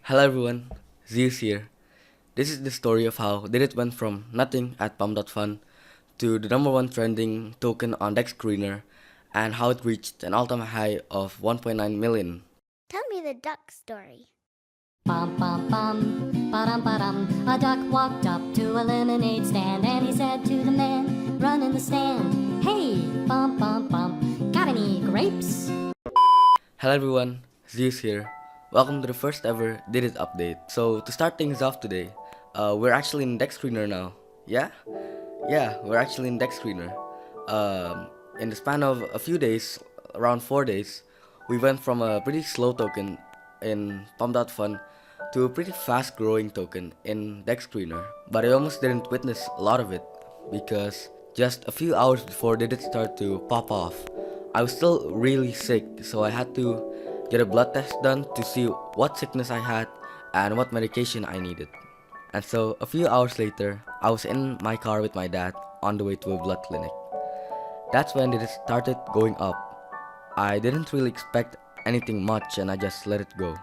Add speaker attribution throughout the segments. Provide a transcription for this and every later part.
Speaker 1: Hello everyone, Zeus here. This is the story of how DIDID went from nothing at pump.fun to the number one trending token on dexscreener and how it reached an all-time high of 1.9 million.
Speaker 2: Tell me the duck story.
Speaker 3: Bum bum bum, ba-dum ba-dum. A duck walked up to a lemonade stand and he said to the man, run in the stand, hey, bum bum bum, got any grapes?
Speaker 1: Hello everyone, Zeus here. Welcome to the first ever DIDID update. So to start things off today, we're actually in dexscreener now. Yeah? Yeah, we're actually in dexscreener. In the span of a few days, around 4 days, we went from a pretty slow token in pump.fun to a pretty fast growing token in dexscreener. But I almost didn't witness a lot of it because just a few hours before DIDID started to pop off, I was still really sick, so I had to get a blood test done to see what sickness I had and what medication I needed. And so a few hours later, I was in my car with my dad on the way to a blood clinic. That's when it started going up. I didn't really expect anything much and I just let it go.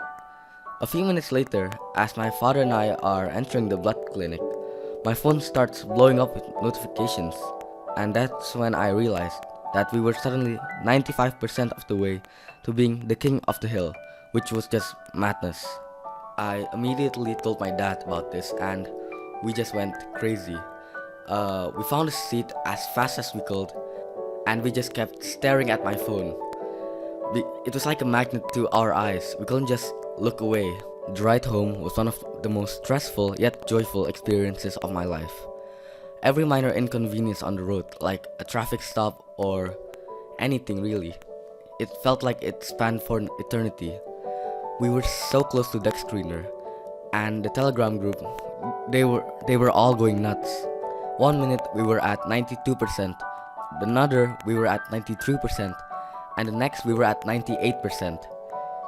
Speaker 1: A few minutes later, as my father and I are entering the blood clinic, my phone starts blowing up with notifications, and that's when I realized that we were suddenly 95% of the way to being the king of the hill, which was just madness. I immediately told my dad about this and we just went crazy. We found a seat as fast as we could and we just kept staring at my phone. It was like a magnet to our eyes. We couldn't just look away. The ride home was one of the most stressful yet joyful experiences of my life. Every minor inconvenience on the road, like a traffic stop or anything really, it felt like it spanned for an eternity. We were so close to dexscreener, and the Telegram group, they were all going nuts. One minute we were at 92%, another we were at 93%, and the next we were at 98%.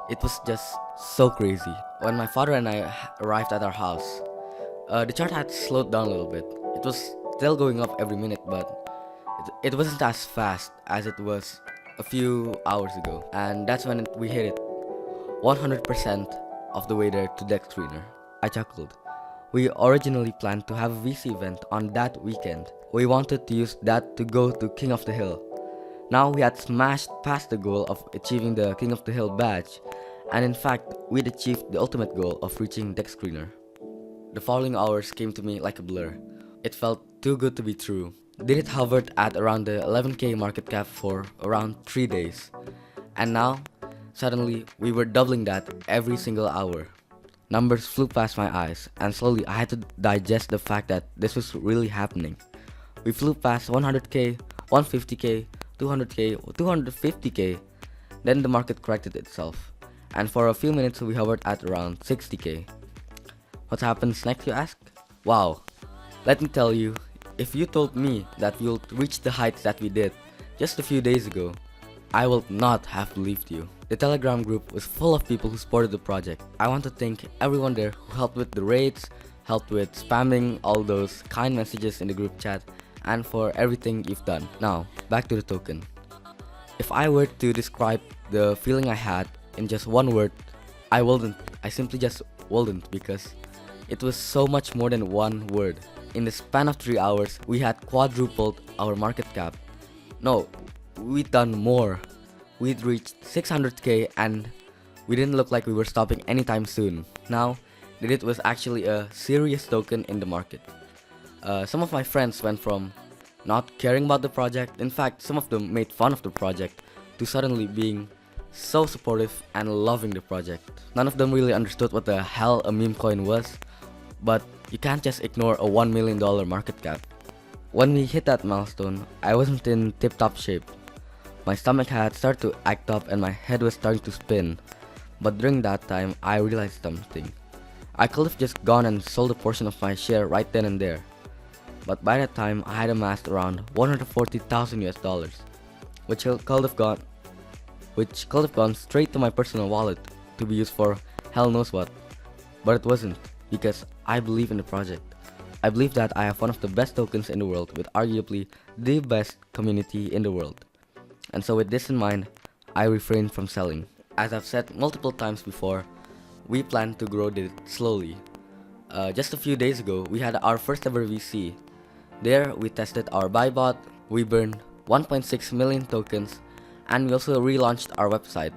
Speaker 1: It was just so crazy. When my father and I arrived at our house, the chart had slowed down a little bit. It was still going up every minute, but it wasn't as fast as it was a few hours ago. And that's when we hit it, 100% of the way there to dexscreener. I chuckled. We originally planned to have a VC event on that weekend. We wanted to use that to go to King of the Hill. Now we had smashed past the goal of achieving the King of the Hill badge, and in fact, we'd achieved the ultimate goal of reaching dexscreener. The following hours came to me like a blur. It felt too good to be true. DIDID hovered at around the 11k market cap for around 3 days, and now, suddenly, we were doubling that every single hour. Numbers flew past my eyes, and slowly I had to digest the fact that this was really happening. We flew past 100k, 150k, 200k, 250k, then the market corrected itself, and for a few minutes we hovered at around 60k. What happens next, you ask? Wow, let me tell you, if you told me that we would reach the heights that we did just a few days ago, I would not have believed you. The Telegram group was full of people who supported the project. I want to thank everyone there who helped with the raids, helped with spamming all those kind messages in the group chat, and for everything you've done. Now, back to the token. If I were to describe the feeling I had in just one word, I wouldn't. I simply just wouldn't, because it was so much more than one word. In the span of 3 hours, we had quadrupled our market cap. No, we'd done more. We'd reached 600k and we didn't look like we were stopping anytime soon. Now, DIDID was actually a serious token in the market. Some of my friends went from not caring about the project, in fact some of them made fun of the project, to suddenly being so supportive and loving the project. None of them really understood what the hell a meme coin was, but you can't just ignore a $1 million market cap. When we hit that milestone, I wasn't in tip-top shape. My stomach had started to act up and my head was starting to spin. But during that time, I realized something. I could have just gone and sold a portion of my share right then and there. But by that time, I had amassed around 140,000 US dollars, which could have gone straight to my personal wallet to be used for hell knows what. But it wasn't, because I believe in the project. I believe that I have one of the best tokens in the world with arguably the best community in the world. And so with this in mind, I refrained from selling. As I've said multiple times before, we plan to grow it slowly. Just a few days ago, we had our first ever VC. There, we tested our buy bot, we burned 1.6 million tokens, and we also relaunched our website.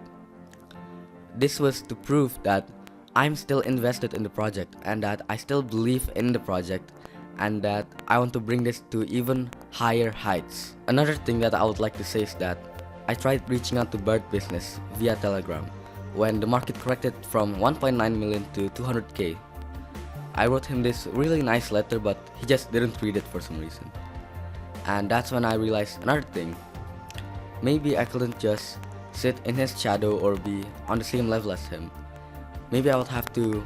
Speaker 1: This was to prove that I'm still invested in the project and that I still believe in the project and that I want to bring this to even higher heights. Another thing that I would like to say is that I tried reaching out to Bird Business via Telegram when the market corrected from 1.9 million to 200k. I wrote him this really nice letter, but he just didn't read it for some reason. And that's when I realized another thing. Maybe I couldn't just sit in his shadow or be on the same level as him. Maybe I would have to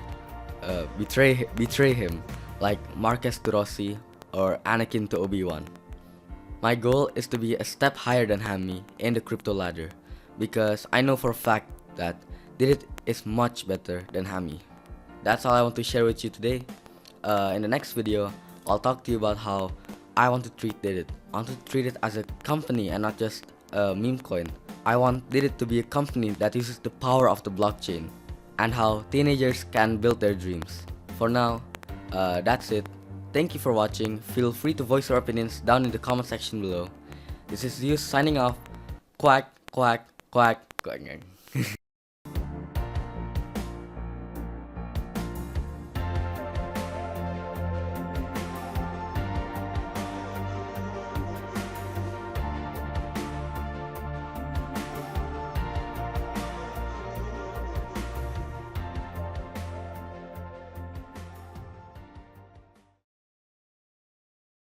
Speaker 1: betray him, like Marquez to Rossi or Anakin to Obi-Wan. My goal is to be a step higher than Hammy in the crypto ladder, because I know for a fact that DIDID is much better than Hammy. That's all I want to share with you today. In the next video, I'll talk to you about how I want to treat DIDID. I want to treat it as a company and not just a meme coin. I want DIDID to be a company that uses the power of the blockchain and how teenagers can build their dreams. For now, that's it. Thank you for watching. Feel free to voice your opinions down in the comment section below. This is you signing off. Quack, quack, quack, quack.